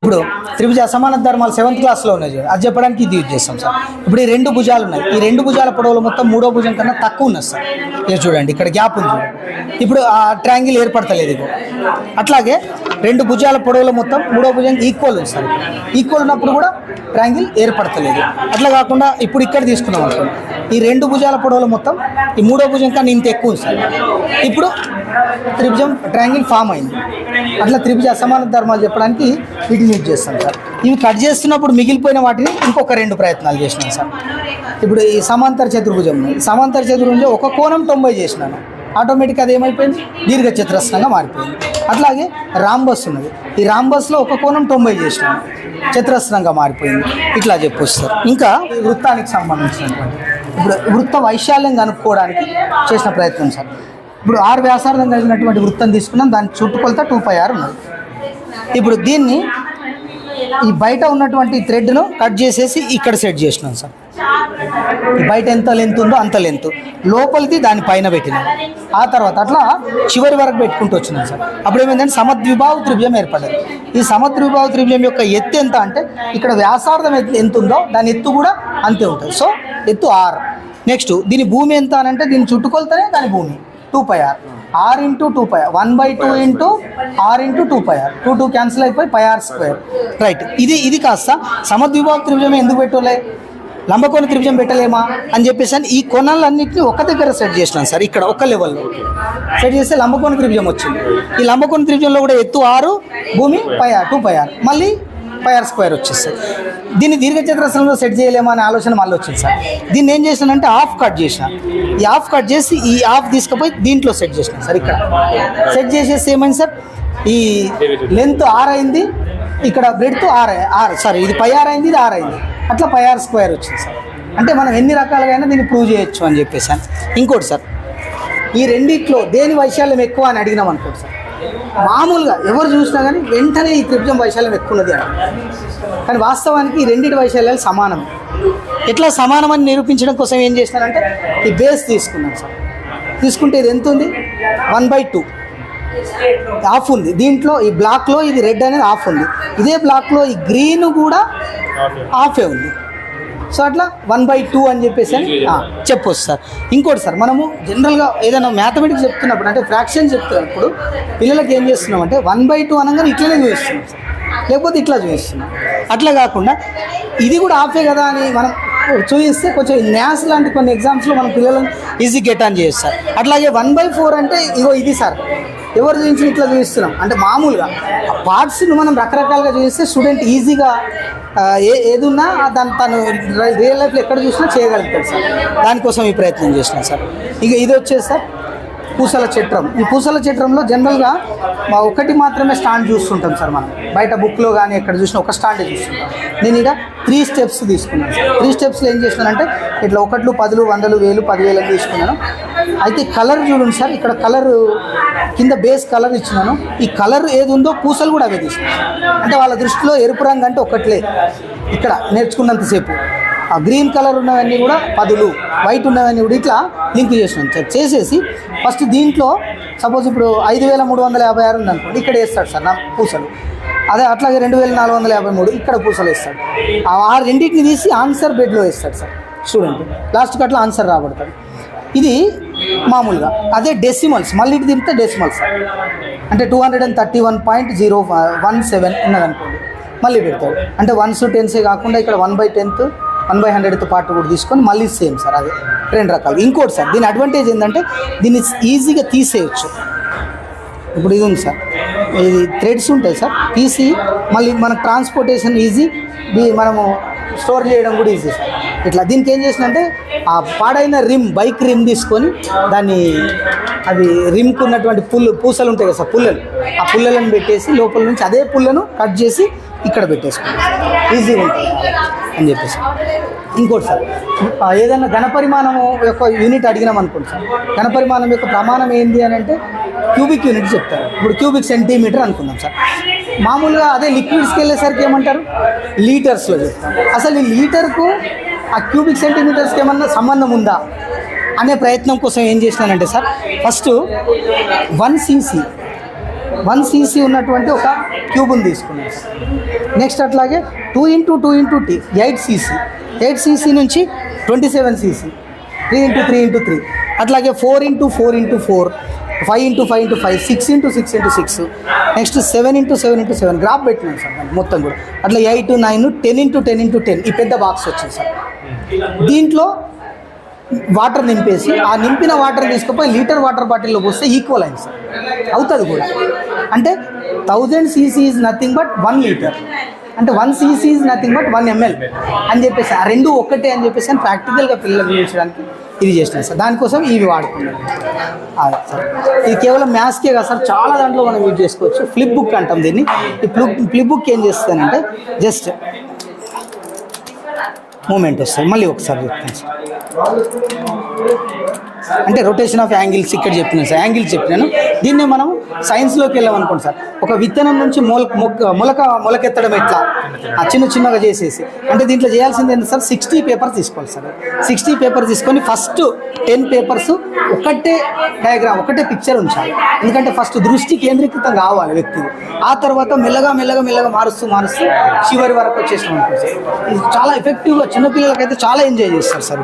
ఇప్పుడు త్రిభుజ అసమాన ధర్మాలు 7th క్లాస్లో ఉన్నాయి చూడండి, అది చెప్పడానికి ఇది యూజ్ చేస్తాం సార్. ఇప్పుడు ఈ రెండు భుజాలు ఉన్నాయి, ఈ రెండు భుజాల పొడవులు మొత్తం మూడో భుజం కన్నా తక్కువ ఉన్నది సార్. ఇది చూడండి, ఇక్కడ గ్యాప్ ఉంది చూడండి. ఇప్పుడు ఆ ట్రయాంగిల్ ఏర్పడతలేదు ఇది. అట్లాగే రెండు భుజాల పొడవులు మొత్తం మూడో భుజం ఈక్వల్ ఉంది సార్. ఈక్వల్ ఉన్నప్పుడు కూడా ట్రయాంగిల్ ఏర్పడతలేదు. అట్లా కాకుండా ఇప్పుడు ఇక్కడ తీసుకున్నాం అనుకోండి, ఈ రెండు భుజాల పొడవులు మొత్తం ఈ మూడో భుజం కన్నా ఇంత ఎక్కువ ఉంది సార్. ఇప్పుడు త్రిభుజం ట్రయాంగిల్ ఫామ్ అయింది. అట్లా త్రిభుజ అసమాన ధర్మాలు చెప్పడానికి వీటిని యూజ్ చేస్తాం సార్. ఇవి కట్ చేస్తున్నప్పుడు మిగిలిపోయిన వాటిని ఇంకొక రెండు ప్రయత్నాలు చేసినాను సార్. ఇప్పుడు ఈ సమాంతర చతుర్భుజం ఉంది, సమాంతర చతుర్భుజం ఒక కోణం 90 చేసినాను, ఆటోమేటిక్గా అది ఏమైపోయింది, దీర్ఘ చతురస్రంగా మారిపోయింది. అట్లాగే రాంబస్ ఉన్నది, ఈ రాంబస్లో ఒక కోణం 90 చేసినాను, చతురస్రంగా మారిపోయింది. ఇట్లా చెప్పొచ్చు సార్. ఇంకా వృత్తానికి సంబంధించినటువంటి ఇప్పుడు వృత్త వైశాల్యం కనుక్కోవడానికి చేసిన ప్రయత్నం సార్. ఇప్పుడు 6 వ్యాసార్థం కలిగినటువంటి వృత్తం తీసుకున్నాం, దాని చుట్టుకొలత 2πr ఉన్నది. ఇప్పుడు దీన్ని ఈ బయట ఉన్నటువంటి థ్రెడ్ను కట్ చేసేసి ఇక్కడ సెట్ చేసినాం సార్. బయట ఎంత లెంత్ ఉందో అంత లెంత్, లోపలిది దాని పైన పెట్టినాం. ఆ తర్వాత అట్లా చివరి వరకు పెట్టుకుంటూ వచ్చినాం సార్. అప్పుడు ఏమైందంటే సమద్విబాహు త్రిభుజం ఏర్పడ్డది. ఈ సమద్విబాహు త్రిభుజం యొక్క ఎత్తు ఎంత అంటే ఇక్కడ వ్యాసార్థం ఎంత ఉందో దాని ఎత్తు కూడా అంతే ఉంటుంది. సో ఎత్తు r. నెక్స్ట్ దీని భూమి ఎంత అని అంటే దీని చుట్టుకొలతనే దాని భూమి 2πr. r into 2πr, 1/2 into r into 2πr, 2 cancel అయిపోయి πr². రైట్, ఇది కాస్త సమద్విబాహు త్రిభుజం ఎందుకు పెట్టలే, లంబకోణ త్రిభుజం పెట్టలేమా అని చెప్పేసి అని ఈ కొనాలన్నింటినీ ఒక దగ్గర సెట్ చేసినాను సార్. ఇక్కడ ఒక లెవెల్లో సెట్ చేస్తే లంబకోణ త్రిభుజం వచ్చింది. ఈ లంబకోణ త్రిభుజంలో కూడా ఎత్తు 6, భూమి 2πr, మళ్ళీ πr² వచ్చేస్తుంది. దీన్ని దీర్ఘచతురస్రంలో సెట్ చేయలేమా అనే ఆలోచన మళ్ళీ వచ్చింది సార్. దీన్ని ఏం చేసినానంటే హాఫ్ కట్ చేసిన, ఈ హాఫ్ కట్ చేసి ఈ హాఫ్ తీసుకుపోయి దీంట్లో సెట్ చేసిన సార్. ఇక్కడ సెట్ చేసేసి ఏమైంది సార్, ఈ లెంత్ 6 అయింది, ఇక్కడ బ్రెడ్త్ 6 సారీ ఇది πr అయింది, ఇది 6 అయింది, అట్లా πr² వచ్చింది సార్. అంటే మనం ఎన్ని రకాలుగా అయినా దీన్ని ప్రూవ్ చేయొచ్చు అని చెప్పేసాను. ఇంకోటి సార్, ఈ రెండిట్లో దేని వైశాల్యం ఎక్కువ అని అడిగినాం అనుకోండి సార్, మామూలుగా ఎవరు చూసినా కానీ వెంటనే ఈ త్రిభుజం వైశాల్యం ఎక్కువ ఉన్నది అని, కానీ వాస్తవానికి ఈ రెండింటి వైశాల్యాలు సమానం. ఎట్లా సమానమని నిరూపించడం కోసం ఏం చేసినానంటే ఈ బేస్ తీసుకున్నాను సార్. తీసుకుంటే ఇది ఎంత ఉంది, 1/2 హాఫ్ ఉంది. దీంట్లో ఈ బ్లాక్లో ఇది రెడ్ అనేది హాఫ్ ఉంది, ఇదే బ్లాక్లో ఈ గ్రీన్ కూడా హాఫే ఉంది. సో అట్లా 1/2 అని చెప్పేసి అని చెప్పొచ్చు సార్. ఇంకోటి సార్, మనము జనరల్గా ఏదైనా మ్యాథమెటిక్స్ చెప్తున్నప్పుడు అంటే ఫ్రాక్షన్ చెప్తున్నప్పుడు పిల్లలకి ఏం చేస్తున్నాం అంటే 1/2 అనగానే ఇట్లనే చూపిస్తున్నాం సార్, లేకపోతే ఇట్లా చూపిస్తున్నాం. అట్లా కాకుండా ఇది కూడా హాఫే కదా అని మనం చూపిస్తే కొంచెం మ్యాథ్స్ లాంటి కొన్ని ఎగ్జామ్స్లో మనం పిల్లలను ఈజీ గెట్ ఆన్ చేయొచ్చు సార్. అట్లాగే 1/4 అంటే ఇగో ఇది సార్, ఎవరు చూపించి ఇట్లా చూపిస్తున్నాం అంటే మామూలుగా పార్ట్స్ను మనం రకరకాలుగా చూపిస్తే స్టూడెంట్ ఈజీగా ఏది ఉన్నా దాన్ని తను రియల్ లైఫ్లో ఎక్కడ చూసినా చేయగలుగుతాడు సార్. దానికోసం ఈ ప్రయత్నం చేసినాం సార్. ఇక ఇది వచ్చేసి సార్ పూసల చట్రం. ఈ పూసల చట్రంలో జనరల్గా ఒకటి మాత్రమే స్టాండ్ చూస్తుంటాం సార్. మనం బయట బుక్లో కానీ ఎక్కడ చూసినా ఒక స్టాండే చూస్తుంటాం. నేను ఇక్కడ 3 స్టెప్స్ తీసుకున్నాను సార్. 3 స్టెప్స్లో ఏం చేస్తున్నానంటే ఇట్లా 1, 10, 100, 1000, 10,000 తీసుకున్నాను. అయితే కలర్ చూడండి సార్, ఇక్కడ కలర్ కింద బేస్ కలర్ ఇచ్చినాను. ఈ కలర్ ఏది ఉందో పూసలు కూడా అవే తీసుకున్నాను. అంటే వాళ్ళ దృష్టిలో ఎరుపు రంగు అంటే ఒకట్లే ఇక్కడ నేర్చుకున్నంతసేపు. ఆ గ్రీన్ కలర్ ఉన్నవన్నీ కూడా 10, వైట్ ఉన్నవన్నీ కూడా ఇట్లా లింక్ చేసినాను సార్. చేసేసి ఫస్ట్ దీంట్లో సపోజ్ ఇప్పుడు 5,356 ఉంది అనుకోండి, ఇక్కడ వేస్తాడు సార్ నా పూసలు. అదే అట్లాగే 2,453 ఇక్కడ పూసలు వేస్తాడు. ఆ రెండింటిని తీసి ఆన్సర్ బెడ్లో వేస్తాడు సార్ స్టూడెంట్. లాస్ట్కి అట్లా ఆన్సర్ రాబడతాడు. ఇది మామూలుగా. అదే డెసిమల్స్, మళ్ళీ ఇటు తింటే డెసిమల్స్ అంటే 231.017 ఉన్నదనుకోండి, మళ్ళీ పెడతాడు. అంటే 1s 10s కాకుండా ఇక్కడ 1/10th 1/100th పార్ట్ కూడా తీసుకొని మళ్ళీ సేమ్ సార్. అదే 2 రకాలు. ఇంకోటి సార్, దీని అడ్వాంటేజ్ ఏంటంటే దీన్ని ఈజీగా తీసేయచ్చు. ఇప్పుడు ఇది ఉంది సార్, ఇది థ్రెడ్స్ ఉంటాయి సార్, తీసి మళ్ళీ మనకు ట్రాన్స్పోర్టేషన్ ఈజీ, మనము స్టోర్ చేయడం కూడా ఈజీ సార్. ఇట్లా దీనికి ఏం చేసినంటే ఆ పాడైన బైక్ రిమ్ తీసుకొని దాన్ని అది రిమ్కి ఉన్నటువంటి పూసలు ఉంటాయి కదా సార్, పుల్లలు, ఆ పుల్లలను పెట్టేసి లోపల నుంచి అదే పుల్లను కట్ చేసి ఇక్కడ పెట్టేసుకోండి, ఈజీగా ఉంటుంది అని చెప్పేసి. ఇంకోటి సార్, ఏదైనా ఘనపరిమాణం యొక్క యూనిట్ అడిగినాం అనుకోండి సార్, ఘనపరిమాణం యొక్క ప్రమాణం ఏంటి అని అంటే క్యూబిక్ యూనిట్ చెప్తారు. ఇప్పుడు క్యూబిక్ సెంటీమీటర్ అనుకుందాం సార్. మామూలుగా అదే లిక్విడ్స్కి వెళ్ళేసరికి ఏమంటారు, లీటర్స్లో చెప్తారు. అసలు ఈ లీటర్కు ఆ క్యూబిక్ సెంటీమీటర్స్కి ఏమన్నా సంబంధం ఉందా అనే ప్రయత్నం కోసం ఏం చేసినానంటే సార్, ఫస్ట్ 1 cc 1 cc ఉన్నటువంటి ఒక క్యూబ్ని తీసుకున్నాను సార్. నెక్స్ట్ అట్లాగే 2 into 2 into 8 cc, 8 cc నుంచి 27 cc, 3 into 3 into 3, అట్లాగే 4 into 4 into 4, 5 into 5 into 5, 6 into 6 into 6, next 7 into 7 into 7 graph పెట్టినాను సార్ మొత్తం కూడా. అట్లా 8, 9, 10 into 10 into 10 ఈ పెద్ద బాక్స్ వచ్చింది సార్. దీంట్లో వాటర్ నింపేసి ఆ నింపిన వాటర్ తీసుకుపోయి లీటర్ వాటర్ బాటిల్లో పోస్తే ఈక్వల్ అయింది సార్, అవుతుంది కూడా. అంటే 1000 cc is nothing but 1 litre, అంటే 1 cc is nothing but 1 ml అని చెప్పేసి ఆ రెండు ఒక్కటే అని చెప్పేసి అని ప్రాక్టికల్గా పిల్లలు చూపించడానికి ఇది చేసినాను సార్. దానికోసం ఇవి వాడుకున్నాను సార్. ఇది కేవలం మ్యాథ్స్కే కదా సార్, చాలా దాంట్లో మనం యూజ్ చేసుకోవచ్చు. ఫ్లిప్ బుక్ అంటాం దీన్ని. ఈ ఫ్లిప్ బుక్ ఏం చేస్తానంటే జస్ట్ మూమెంట్ వస్తుంది. మళ్ళీ ఒకసారి చెప్తాను సార్. అంటే రొటేషన్ ఆఫ్ యాంగిల్స్ ఇక్కడ చెప్పినాను సార్, యాంగిల్స్ చెప్పినాను. దీన్నే మనం సైన్స్లోకి వెళ్ళామనుకోండి సార్. ఒక విత్తనం నుంచి మొలకెత్తడం ఎట్లా చిన్న చిన్నగా చేసేసి, అంటే దీంట్లో చేయాల్సింది ఏంటి సార్, 60 పేపర్స్ తీసుకోవాలి సార్. 60 పేపర్ తీసుకొని ఫస్ట్ 10 పేపర్స్ ఒకటే డయాగ్రామ్, ఒకటే పిక్చర్ ఉంచాలి. ఎందుకంటే ఫస్ట్ దృష్టి కేంద్రీకృతం కావాలి వ్యక్తికి. ఆ తర్వాత మెల్లగా మెల్లగా మెల్లగా మారుస్తూ చివరి వరకు వచ్చేసాం అనుకోండి సార్. ఇది చాలా ఎఫెక్టివ్గా చిన్నపిల్లలకైతే చాలా ఎంజాయ్ చేస్తారు సార్.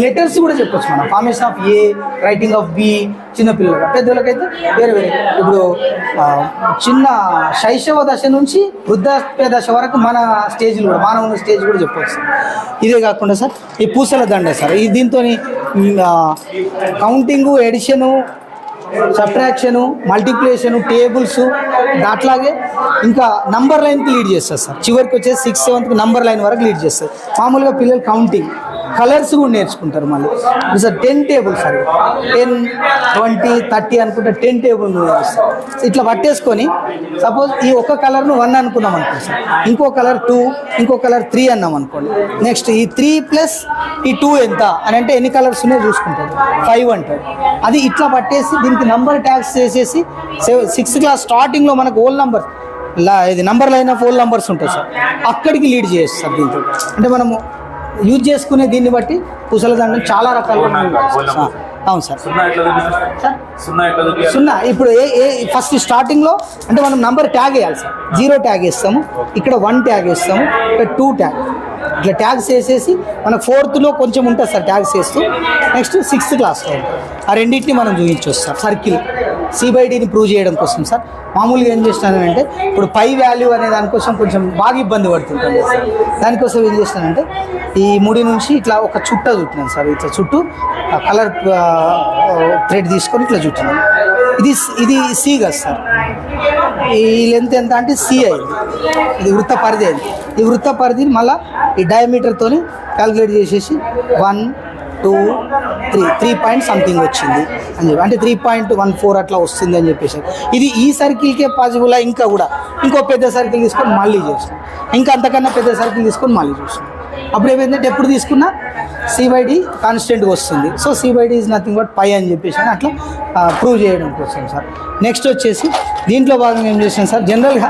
లెటర్స్ కూడా చెప్పొచ్చు మనం, formation of A, writing of B చిన్నపిల్లలుగా. పెద్దలకైతే వేరే వేరే. ఇప్పుడు చిన్న శైశవ దశ నుంచి వృద్ధాప్య దశ వరకు మన స్టేజ్లు కూడా, మానవుని స్టేజ్ కూడా చెప్పవచ్చు. ఇదే కాకుండా సార్ ఈ పూసల దండ సార్, ఈ దీంతో counting, addition, subtraction, multiplication, tables, అట్లాగే ఇంకా నంబర్ లైన్కి లీడ్ చేస్తారు సార్. చివరికి వచ్చేసి 6th 7th నంబర్ లైన్ వరకు లీడ్ చేస్తారు. మామూలుగా పిల్లలు కౌంటింగ్, కలర్స్ కూడా నేర్చుకుంటారు. మళ్ళీ సార్ 10 టేబుల్ సార్, 10, 20, 30 అనుకుంటే 10 టేబుల్ ఇట్లా పట్టేసుకొని, సపోజ్ ఈ ఒక్క కలర్ను 1 అనుకున్నాం అనుకోండి సార్, ఇంకో కలర్ 2, ఇంకో కలర్ 3 అన్నాం అనుకోండి. నెక్స్ట్ ఈ 3 ప్లస్ ఈ 2 ఎంత అని అంటే ఎన్ని కలర్స్ ఉన్నాయో చూసుకుంటాడు, 5 అంటాడు. అది ఇట్లా పట్టేసి దీనికి నంబర్ ట్యాగ్స్ చేసేసి 6th క్లాస్ స్టార్టింగ్లో మనకు ఓల్ నంబర్ ఇది number line of whole numbers ఉంటుంది సార్, అక్కడికి లీడ్ చేయొచ్చు సార్. దీంతో అంటే మనము యూజ్ చేసుకునే దీన్ని బట్టి పూసల దండం చాలా రకాలుగా. అవును సార్. సున్నా ఇప్పుడు ఫస్ట్ స్టార్టింగ్లో అంటే మనం నంబర్ ట్యాగ్ వేయాలి సార్. 0 ట్యాగ్ వేస్తాము, ఇక్కడ 1 ట్యాగ్ వేస్తాము, ఇక్కడ 2 ట్యాగ్, ఇట్లా ట్యాగ్స్ వేసేసి మనకు 4thలో కొంచెం ఉంటుంది సార్ ట్యాగ్స్ వేస్తూ. నెక్స్ట్ 6th క్లాస్లో ఆ రెండింటిని మనం చూపించవచ్చు సార్. సర్కిల్ C/Dని ప్రూవ్ చేయడం కోసం సార్ మామూలుగా ఏం చేస్తానంటే, ఇప్పుడు పై వాల్యూ అనే దానికోసం కొంచెం బాగా ఇబ్బంది పడుతుంటాను సార్. దానికోసం ఏం చేస్తానంటే ఈ ముడి నుంచి ఇట్లా ఒక చుట్ట చుట్టినాను సార్. ఇట్లా చుట్టూ కలర్ థ్రెడ్ తీసుకొని ఇట్లా చుట్టినాను. ఇది C కదా సార్. ఈ లెంత్ ఎంత అంటే C అయింది. ఇది వృత్త పరిధి అయింది. ఈ వృత్త పరిధిని మళ్ళీ ఈ డయామీటర్తో క్యాలిక్యులేట్ చేసేసి 1, 2, 3 పాయింట్ సంథింగ్ వచ్చింది అని చెప్పి, అంటే 3.14 అట్లా వస్తుంది అని చెప్పేసి. ఇది ఈ సర్కిల్కే పాసిబుల్. ఇంకా కూడా ఇంకో పెద్ద సర్కిల్ తీసుకొని మళ్ళీ చేస్తాం, ఇంకా అంతకన్నా పెద్ద సర్కిల్ తీసుకొని మళ్ళీ చూస్తాం. అప్పుడు ఏమైందంటే ఎప్పుడు తీసుకున్నా C/D కాన్స్టెంట్గా వస్తుంది. So C/D is nothing but pi అని చెప్పేసి అని అట్లా ప్రూవ్ చేయడం కోసం సార్. నెక్స్ట్ వచ్చేసి దీంట్లో భాగంగా ఏం చేసాం సార్, జనరల్గా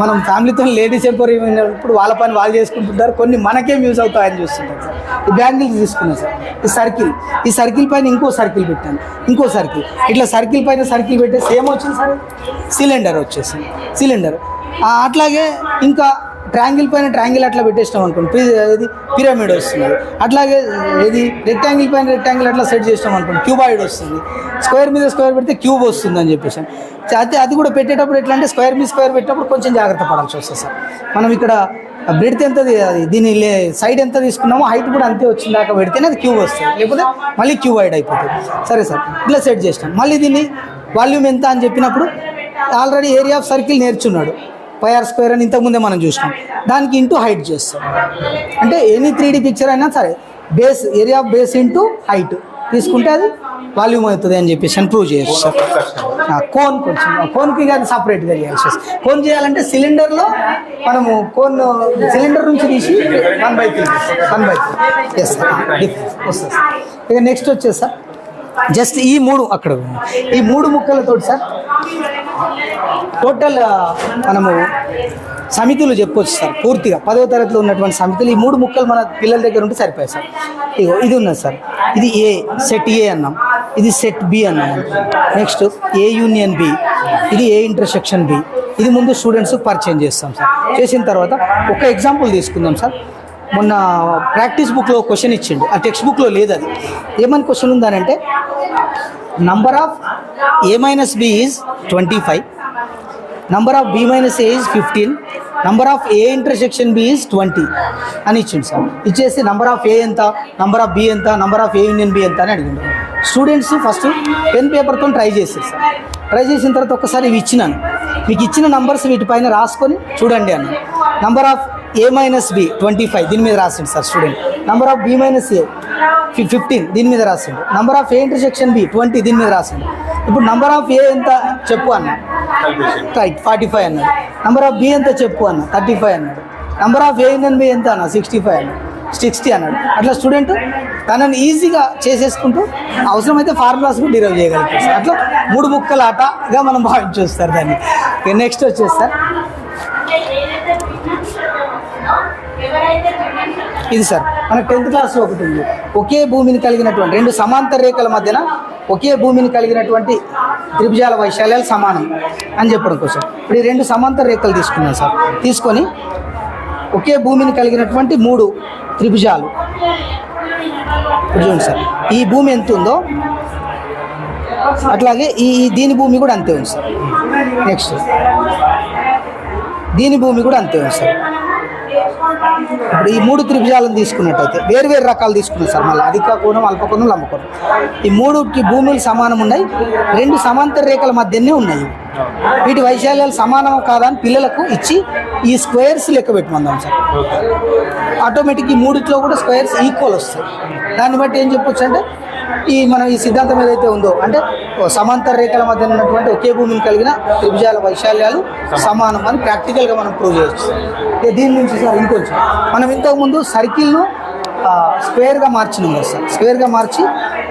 మనం ఫ్యామిలీతో లేడీస్ ఎంపోరియం అయినప్పుడు వాళ్ళ పని వాళ్ళు చేసుకుంటుంటారు, కొన్ని మనకేం యూజ్ అవుతాయని చూస్తుంటారు సార్. ఈ బ్యాంగిల్స్ తీసుకున్నాను సార్. ఈ సర్కిల్ పైన ఇంకో సర్కిల్ పెట్టాను, ఇంకో సర్కిల్, ఇట్లా సర్కిల్ పైన సర్కిల్ పెట్టేసి ఏమొచ్చింది సార్, సిలిండర్ వచ్చేసింది. సిలిండర్ అట్లాగే ఇంకా ట్రయాంగిల్ పైన ట్రయాంగిల్ అట్లా పెట్టేసినాం అనుకోండి, ఇది పిరమిడ్ వస్తుంది. అట్లాగే ఇది రెక్టాంగిల్ పైన రెక్టాంగిల్ అట్లా సెట్ చేసినాం అనుకోండి, క్యూబాయిడ్ వస్తుంది. స్క్వేర్ మీద స్క్వేర్ పెడితే క్యూబ్ వస్తుంది అని చెప్పేసి. అది కూడా పెట్టేటప్పుడు ఎట్లా అంటే స్క్వేర్ మీద స్క్వేర్ పెట్టేటప్పుడు కొంచెం జాగ్రత్త పడాల్సి వస్తుంది సార్. మనం ఇక్కడ బ్రెడ్త్ ఎంత, అది దీని సైడ్ ఎంత తీసుకున్నామో హైట్ కూడా అంతే వచ్చిందాక పెడితేనే అది క్యూబ్ వస్తుంది, లేకపోతే మళ్ళీ క్యూబాయిడ్ అయిపోతుంది. సరే సార్, ఇట్లా సెట్ చేసినాం. మళ్ళీ దీన్ని వాల్యూమ్ ఎంత అని చెప్పినప్పుడు ఆల్రెడీ ఏరియా ఆఫ్ సర్కిల్ నేర్చున్నాడు, πr² అని ఇంతకుముందే మనం చూసినాం. దానికి ఇంటూ హైట్ చేస్తాం. అంటే ఎనీ 3D పిక్చర్ అయినా సరే base, area of base into height తీసుకుంటే అది వాల్యూమ్ అవుతుంది అని చెప్పేసి అని ప్రూవ్ చేయొచ్చు సార్. కోన్ కొంచెం కోన్కి అది సపరేట్గా చేయాల్సి వస్తుంది. కోన్ చేయాలంటే సిలిండర్లో మనము కోన్ సిలిండర్ నుంచి తీసి 1/3 ఎస్ సార్ వస్తుంది సార్. ఇక నెక్స్ట్ వచ్చేసి సార్ జస్ట్ ఈ 3 అక్కడ ఈ 3 ముక్కలతో సార్ టోటల్ మనము సమితులు చెప్పొచ్చు సార్. పూర్తిగా 10వ తరగతిలో ఉన్నటువంటి సమితులు ఈ 3 ముక్కలు మన పిల్లల దగ్గర ఉంటే సరిపోయాయి సార్. ఇగో ఇది ఉన్నది సార్, ఇది A, సెట్ A అన్నాం. ఇది సెట్ బి అన్నాము. నెక్స్ట్ ఏ యూనియన్ బి, ఇది ఏ ఇంటర్సెక్షన్ బి. ఇది ముందు స్టూడెంట్స్ పరిచయం చేస్తాం సార్. చేసిన తర్వాత ఒక ఎగ్జాంపుల్ తీసుకుందాం సార్. మొన్న ప్రాక్టీస్ బుక్లో క్వశ్చన్ ఇచ్చిండు, ఆ టెక్స్ట్ బుక్లో లేదు. అది ఏమని క్వశ్చన్ ఉందనంటే number of A minus B is 25, number of B minus A is 15, number of A intersection B is 20 అని ఇచ్చిండు సార్. ఇచ్చేసి నంబర్ ఆఫ్ ఏ ఎంత, నంబర్ ఆఫ్ బి ఎంత, number of A union B ఎంత అని అడిగిండు. Students first pen పేపర్తో try చేశారు సార్. ట్రై చేసిన తర్వాత ఒకసారి ఇవి ఇచ్చినాను, మీకు ఇచ్చిన నంబర్స్ వీటిపైన రాసుకొని చూడండి అన్న. Number of A minus B 25 దీని మీద రాసిండు sir student. Number of B minus A 15 దీని మీద రాసిండు. Number of A intersection B 20 దీని మీద రాసిండు. ఇప్పుడు నంబర్ ఆఫ్ ఏ ఎంత చెప్పు అన్న, రైట్ 45 అన్నాడు. నంబర్ ఆఫ్ బి ఎంత చెప్పు అన్న, 35 అన్నాడు. Number of A union B ఎంత అన్న, 65 అన్నాడు, 60 అన్నాడు. అట్లా స్టూడెంట్ తనని ఈజీగా చేసేసుకుంటూ అవసరమైతే ఫార్ములాస్ కూడా డిరైవ్ చేయగలుగుతారు సార్. అట్లా 3 ముక్కల ఆటగా మనం భావించేస్తారు దాన్ని. నెక్స్ట్ వచ్చేసి సార్ ఇది సార్ మన 10th క్లాస్లో ఒకటి ఉంది. ఒకే భూమిని కలిగినటువంటి 2 సమాంతర రేఖల మధ్యన ఒకే భూమిని కలిగినటువంటి త్రిభుజాల వైశాల్యాలు సమానం అని చెప్పడం కోసం ఇప్పుడు ఈ 2 సమాంతర రేఖలు తీసుకున్నాం సార్. తీసుకొని ఒకే భూమిని కలిగినటువంటి 3 త్రిభుజాలు చూడండి సార్. ఈ భూమి ఎంత ఉందో అట్లాగే దీని భూమి కూడా అంతే ఉంది సార్. నెక్స్ట్ దీని భూమి కూడా అంతే ఉంది సార్. ఇప్పుడు ఈ 3 త్రిభుజాలను తీసుకున్నట్టయితే వేరు రకాలు తీసుకున్నాం సార్. మళ్ళీ అధిక కోణం, అల్పకోణం, లంబకోణం. ఈ 3కి భూములు సమానం ఉన్నాయి. 2 సమాంతర రేఖల మధ్యనే ఉన్నాయి. వీటి వైశాల్యాలు సమానం కాదా అని పిల్లలకు ఇచ్చి ఈ స్క్వేర్స్ లెక్క పెట్టమందాం సార్. ఆటోమేటిక్ ఈ 3ట్లో కూడా స్క్వేర్స్ ఈక్వల్ వస్తాయి. దాన్ని బట్టి ఏం చెప్పొచ్చు అంటే మనం ఈ సిద్ధాంతం ఏదైతే ఉందో అంటే సమాంతర రేఖల మధ్య ఉన్నటువంటి ఒకే భూమిని కలిగిన త్రిభుజాల వైశాల్యాలు సమానం అని ప్రాక్టికల్గా మనం ప్రూవ్ చేయొచ్చు. దీని నుంచి సార్ ఇంకొంచెం మనం ఇంతకుముందు సర్కిల్ను స్క్వేర్గా మార్చినాం కదా సార్. స్క్వేర్గా మార్చి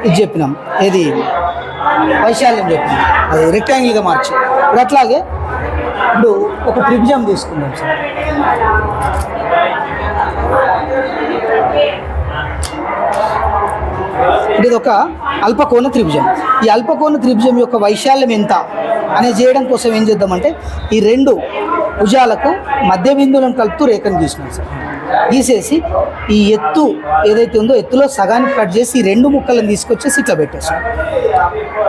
ఇది చెప్పినాం, ఏది వైశాల్యం చెప్పినాం, అది రెక్టాంగిల్గా మార్చి. ఇప్పుడు అట్లాగే ఇప్పుడు ఒక త్రిభుజం తీసుకుందాం సార్. ఇది ఒక అల్పకోణ త్రిభుజం. ఈ అల్పకోణ త్రిభుజం యొక్క వైశాల్యం ఎంత అనేది చేయడం కోసం ఏం చేద్దామంటే ఈ 2 భుజాలకు మధ్య బిందువులను కలుపుతూ రేఖను గీసినాం సార్. గీసేసి ఈ ఎత్తు ఏదైతే ఉందో ఎత్తులో సగానికి కట్ చేసి ఈ 2 ముక్కలను తీసుకొచ్చేసి ఇట్లా పెట్టేసాం.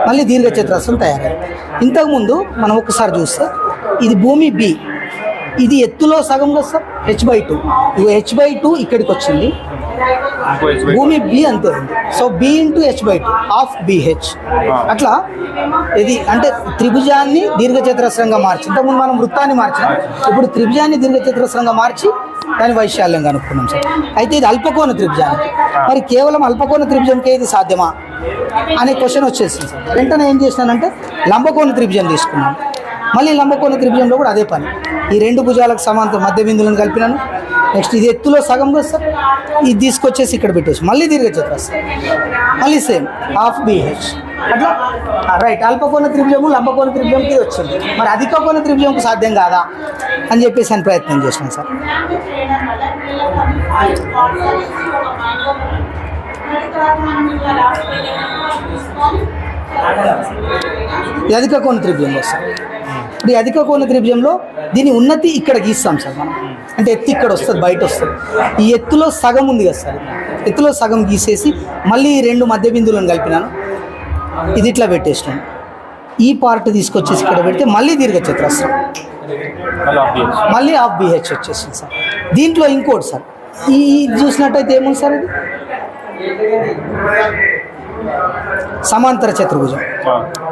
మళ్ళీ దీర్ఘచతురస్రం తయారైంది. ఇంతకుముందు మనం ఒకసారి చూస్తే ఇది భూమి బి, ఇది ఎత్తులో సగం కదా సార్, h/2. ఇది h/2 ఇక్కడికి వచ్చింది, భూమి బి అంతే ఉంది. So B into h/2 of BH. అట్లా ఇది అంటే త్రిభుజాన్ని దీర్ఘచతురస్రంగా మార్చి, ఇంతకుముందు మనం వృత్తాన్ని మార్చినాం, ఇప్పుడు త్రిభుజాన్ని దీర్ఘచతురస్రంగా మార్చి దాని వైశాల్యం కనుక్కున్నాం సార్. అయితే ఇది అల్పకోణ త్రిభుజానికి. మరి కేవలం అల్పకోణ త్రిభుజంకే ఇది సాధ్యమా అనే క్వశ్చన్ వచ్చేసింది సార్. వెంటనే ఏం చేసినానంటే లంబకోణ త్రిభుజం తీసుకున్నాను. మళ్ళీ లంబకోణ త్రిభుజంలో కూడా అదే పని. ఈ 2 భుజాలకు సమాంతర మధ్య బిందువులను కలిపినాను. నెక్స్ట్ ఇది ఎత్తులో సగం కదా సార్, ఇది తీసుకొచ్చేసి ఇక్కడ పెట్టేసి మళ్ళీ దీర్ఘచతురస్రం, మళ్ళీ సేమ్ హాఫ్ BH. అట్లా రైట్ అల్పకోణ త్రిభుజము లంబకోణ త్రిభుజంకి ఇది వచ్చింది. మరి అధిక కోణ త్రిభుజంకు సాధ్యం కాదా అని చెప్పేసి అని ప్రయత్నం చేసినాం సార్. ఇది అధిక కోణ త్రిభుజంలో సార్. ఇప్పుడు ఈ అధిక కోణ త్రిభుజంలో దీని ఉన్నతి ఇక్కడ గీస్తాం సార్ మనం. అంటే ఎత్తు ఇక్కడ వస్తుంది, బయట వస్తుంది. ఈ ఎత్తులో సగం ఉంది కదా సార్, ఎత్తులో సగం గీసేసి మళ్ళీ ఈ 2 మధ్య బిందువులను కలిపినాను. ఇది ఇట్లా పెట్టేసినాను. ఈ పార్ట్ తీసుకొచ్చేసి ఇక్కడ పెడితే మళ్ళీ దీర్ఘచతురస్రం, మళ్ళీ హాఫ్ BH వచ్చేసింది సార్. దీంట్లో ఇంకోటి సార్, ఈ చూసినట్టయితే ఏముంది సార్, ఇది సమాంతర చతుర్భుజం.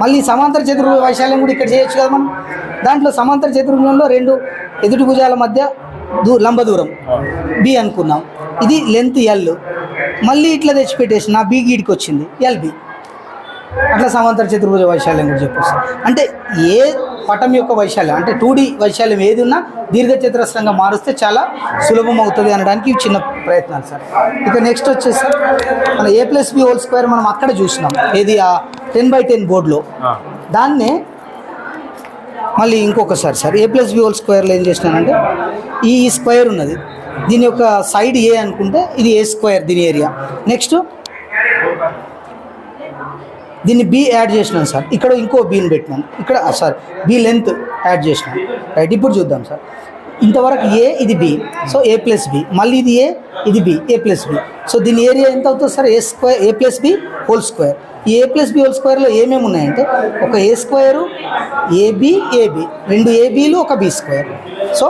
మళ్ళీ సమాంతర చతుర్భుజ వైశాల్యం కూడా ఇక్కడ చేయొచ్చు కదా మనం. దాంట్లో సమాంతర చతుర్భుజంలో 2 ఎదుటి భుజాల మధ్య లంబ దూరం B అనుకున్నాం. ఇది లెంత్ L. మళ్ళీ ఇట్లా తెచ్చిపెట్టేసి నా B గీడికి వచ్చింది LB. అట్లా సమాంతర చతుర్భుజ వైశాల్యం కూడా చెప్పొచ్చు. అంటే ఏ పటం యొక్క వైశాల్యం అంటే 2D వైశాల్యం ఏది ఉన్నా దీర్ఘచతురస్రంగా మారుస్తే చాలా సులభం అవుతుంది అనడానికి చిన్న ప్రయత్నాలు సార్. ఇక నెక్స్ట్ వచ్చేసి సార్ మన A+B² మనం అక్కడ చూసినాం, ఏది ఆ 10/10 బోర్డులో. దాన్నే మళ్ళీ ఇంకొకసారి సార్ A+B² ఏం చేసినానంటే ఈ స్క్వేర్ ఉన్నది, దీని యొక్క సైడ్ A అనుకుంటే ఇది A² దీని ఏరియా. నెక్స్ట్ దీన్ని బి యాడ్ చేసినాను సార్, ఇక్కడ ఇంకో బీని పెట్టినాను, ఇక్కడ సార్ బి లెంత్ యాడ్ చేసినాను. రైట్, ఇప్పుడు చూద్దాం సార్. ఇంతవరకు ఏ, ఇది బి, సో ఏ ప్లస్ బి, మళ్ళీ ఇది ఏ, ఇది b, a plus B. So దీని ఏరియా ఎంత అవుతుంది సార్? ఏ స్క్వేర్, ఏ ప్లస్ బి హోల్ స్క్వేర్. ఈ ఏ ప్లస్ బి హోల్ స్క్వేర్లో ఏమేమి ఉన్నాయంటే ఒక ఏ స్క్వేరు, ఏబి, ఏబి, రెండు ఏబీలు, ఒక బి స్క్వేర్. సో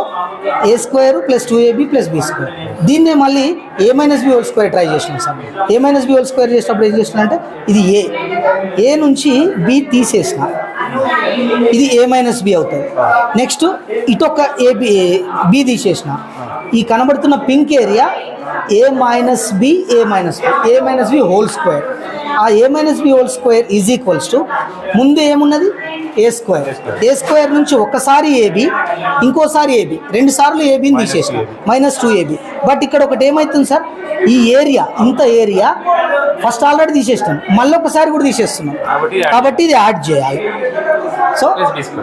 ఏ square plus 2ab plus B square. దీన్నే మళ్ళీ A minus B whole square try చేసినాం sir. A minus B whole square చేసినప్పుడు ఏం చేసిన అంటే ఇది ఏ నుంచి బి తీసేసిన, ఇది ఏ మైనస్ బి అవుతుంది. నెక్స్ట్ ఇటొక బి తీసేసిన, ఈ కనబడుతున్న pink area A minus B, A minus B whole square. ఆ A minus B whole square is equals to ముందు ఏమున్నది ఏ స్క్వేర్. ఏ స్క్వేర్ నుంచి ఒకసారి ఏబి, ఇంకోసారి ఏబి, రెండు సార్లు ఏబిని తీసేసిన మైనస్ 2ab. బట్ ఇక్కడ ఒకటి ఏమవుతుంది సార్, ఈ ఏరియా ఇంత ఏరియా ఫస్ట్ ఆల్రెడీ తీసేస్తాం, మళ్ళీ ఒకసారి కూడా తీసేస్తున్నాం కాబట్టి ఇది యాడ్ చేయాలి. సో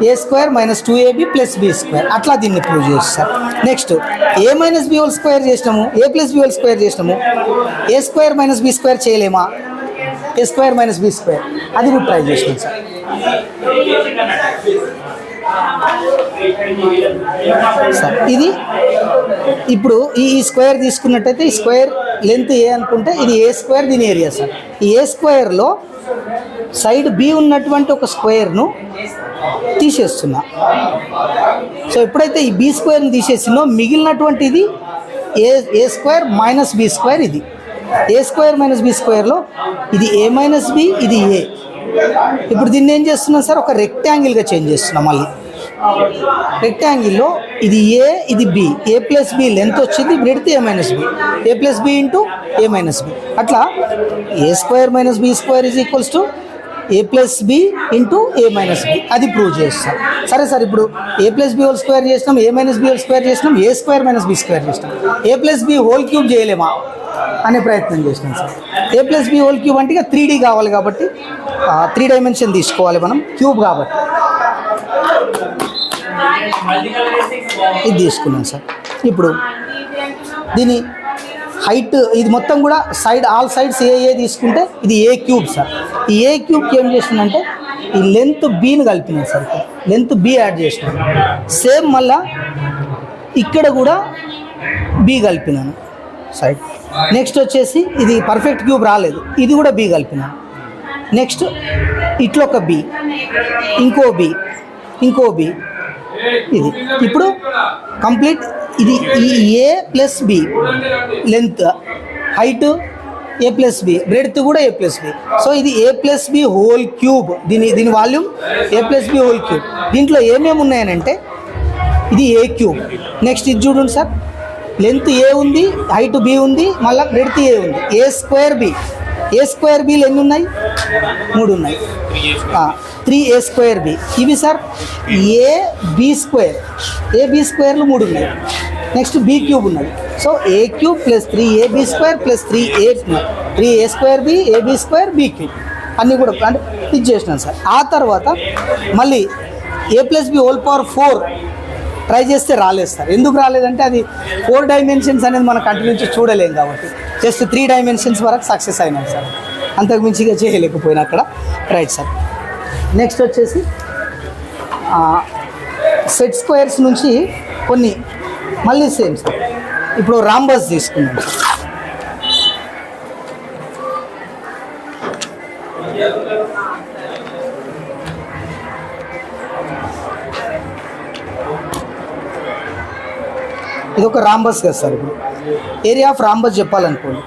ఏ square minus 2ab plus B square, అట్లా దీన్ని ప్రూవ్ చేస్తాం. Next a minus B whole square చేసినాము, a plus B whole square చేసినాము, a square minus b square చేయలేమా? A square minus b square, అది కూడా ట్రై చేసినాం సార్. సార్ ఇది ఇప్పుడు ఈ స్క్వేర్ తీసుకున్నట్టయితే ఈ స్క్వేర్ లెంత్ ఏ అనుకుంటే ఇది ఏ స్క్వేర్, దీని ఏరియా సార్. ఈ ఏ స్క్వేర్లో సైడ్ బి ఉన్నటువంటి ఒక స్క్వేర్ను తీసేస్తున్నా. సో ఎప్పుడైతే ఈ బి స్క్వేర్ని తీసేసినో మిగిలినటువంటిది ఏ స్క్వేర్ మైనస్ బి స్క్వేర్. ఇది ఏ స్క్వేర్ మైనస్ బి స్క్వేర్లో ఇది ఏ మైనస్ బి, ఇది ఏ. ఇప్పుడు దీన్ని ఏం చేస్తున్నాం సార్, ఒక రెక్టాంగిల్గా చేంజ్ చేస్తున్నాం. మళ్ళీ రెక్టాంగిల్లో ఇది ఏ, ఇది b, a plus b length వచ్చింది, పెడితే a minus B, a plus b into a minus b. అట్లా a square minus b square is equals to a plus b into a minus b, అది prove చేస్తాం. సరే sir, ఇప్పుడు a plus B whole square చేసినాం, a minus B whole square చేసినాం, a square minus b square చేసినాం, a plus B whole cube చేయలేమా అనే ప్రయత్నం చేసినాం sir. A plus B whole cube అంటే ఇక 3D కావాలి కాబట్టి 3 డైమెన్షన్ తీసుకోవాలి మనం, క్యూబ్ కాబట్టి ఇది తీసుకున్నాం సార్. ఇప్పుడు దీని హైట్ ఇది మొత్తం కూడా సైడ్ ఆల్ సైడ్స్ ఏ తీసుకుంటే ఇది ఏ క్యూబ్ సార్. ఈ ఏ క్యూబ్కి ఏం చేసిందంటే ఈ లెంత్ బీని కలిపినాను సార్, లెంత్ బి యాడ్ చేసినాను. సేమ్ మళ్ళా ఇక్కడ కూడా బి కలిపినాను సైడ్. నెక్స్ట్ వచ్చేసి ఇది పర్ఫెక్ట్ క్యూబ్ రాలేదు, ఇది కూడా బి కలిపినాను. నెక్స్ట్ ఇట్లా ఒక బి, ఇంకో బి, ఇంకో బి, ఇది. ఇప్పుడు కంప్లీట్ ఇది ఈ ఏ ప్లస్ బి లెంత్, హైట్ ఏ ప్లస్ బి, బ్రెడ్త్ కూడా ఏ ప్లస్ బి. సో ఇది ఏ ప్లస్ బి హోల్ క్యూబ్, దీని వాల్యూమ్ ఏ ప్లస్ బి హోల్ క్యూబ్. దీంట్లో ఏమేమి ఉన్నాయనంటే ఇది ఏ క్యూబ్. నెక్స్ట్ ఇది చూడండి సార్, లెంత్ ఏ ఉంది, హైట్ బి ఉంది, మళ్ళీ బ్రెడ్త్ ఏ ఉంది. A square b, a square బిలు ఎన్ని ఉన్నాయి? 3 ఉన్నాయి. 3a square b. ఇవి sir a b square, a b స్క్వేర్లు 3 ఉన్నాయి. నెక్స్ట్ బి క్యూబ్ ఉన్నది. So a cube plus 3ab square plus 3a square b, a b square, b cube అన్నీ కూడా అంటే ఇది చేసినాను సార్. ఆ తర్వాత మళ్ళీ a plus B whole power 4 try చేస్తే రాలేదు సార్. ఎందుకు రాలేదంటే అది 4 డైమెన్షన్స్ అనేది మనం కంటిన్యూ నుంచి చూడలేం కాబట్టి జస్ట్ 3 డైమెన్షన్స్ వరకు సక్సెస్ అయినాం సార్, అంతకు మించిగా చేయలేకపోయినా అక్కడ. Right sir. నెక్స్ట్ వచ్చేసి సెట్ స్క్వేర్స్ నుంచి కొన్ని మళ్ళీ సేమ్ సార్. ఇప్పుడు రాంబస్ తీసుకున్నాం సార్. ఇది ఒక రాంబస్ కదా సార్. ఇప్పుడు ఏరియా ఆఫ్ రాంబస్ చెప్పాలనుకోండి,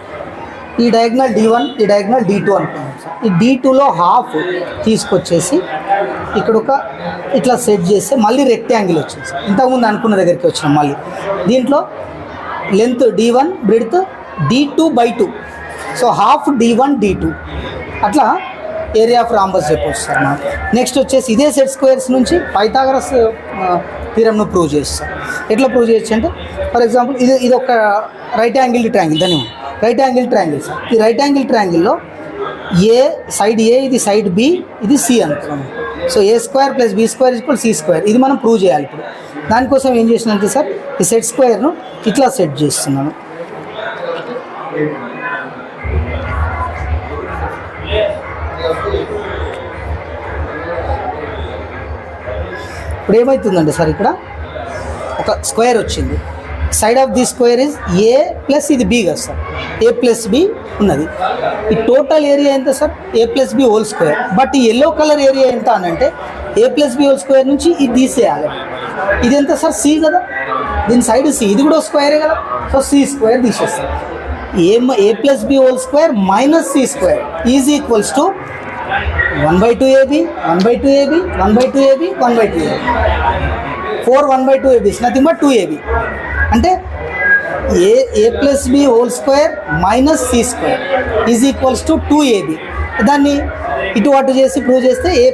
ఈ డయాగ్నల్ D1, ఈ డయాగ్నల్ D2 అనుకున్నాం సార్. ఈ D2లో హాఫ్ తీసుకొచ్చేసి ఇక్కడ ఒక ఇట్లా సెట్ చేస్తే మళ్ళీ రెక్టాంగిల్ వచ్చింది సార్. ఇంతకుముందు అనుకున్న దగ్గరికి వచ్చినాం. మళ్ళీ దీంట్లో length D1, breadth D2/2. So half D1 D2 అట్లా ఏరియా ఆఫ్ రాంబస్ చెప్పవచ్చు సార్ మనం. నెక్స్ట్ వచ్చేసి ఇదే సెట్ స్క్వేర్స్ నుంచి పైథాగరస్ థియరమ్ను ప్రూవ్ చేస్తాం. ఎట్లా ప్రూవ్ చేయొచ్చు అంటే ఫర్ ఎగ్జాంపుల్ ఇది ఒక రైట్ యాంగిల్ ట్రయాంగిల్, దాని రైట్ యాంగిల్ ట్రయాంగిల్ సార్. ఈ రైట్ యాంగిల్ ట్రయాంగిల్లో ఏ సైడ్ ఏ, ఇది సైడ్ బి, ఇది సి అనుకున్నాం. సో ఏ square plus B square equal c square, ఇది మనం ప్రూవ్ చేయాలి. ఇప్పుడు దానికోసం ఏం చేసినంటే సార్ ఈ సెట్ స్క్వేర్ను ఇట్లా సెట్ చేస్తున్నాను. ఇప్పుడు ఏమవుతుందంటే సార్ ఇక్కడ ఒక స్క్వేర్ వచ్చింది. Side of the square is A plus ఇది బి కదా సార్, ఏ ప్లస్ బి ఉన్నది. ఈ టోటల్ ఏరియా ఎంత sir? A plus B whole square. But ఈ ఎల్లో కలర్ ఏరియా ఎంత అని అంటే ఏ ప్లస్ బి హోల్ స్క్వేర్ నుంచి ఇది తీసేయాలి. ఇది ఎంత సార్? సి కదా, దీని సైడ్ సి, ఇది కూడా స్క్వేరే కదా. సో సి స్క్వేర్ తీసేస్తాం. A plus B whole square minus c square is equals to 1/2 AB 1/2 AB 1/2 AB 1/2 AB 4 1/2 AB is nothing but 2 AB. అంటే ఏ plus B whole square minus c square is equals to 2 AB. దాన్ని ఇటు అటు చేసి prove చేస్తే a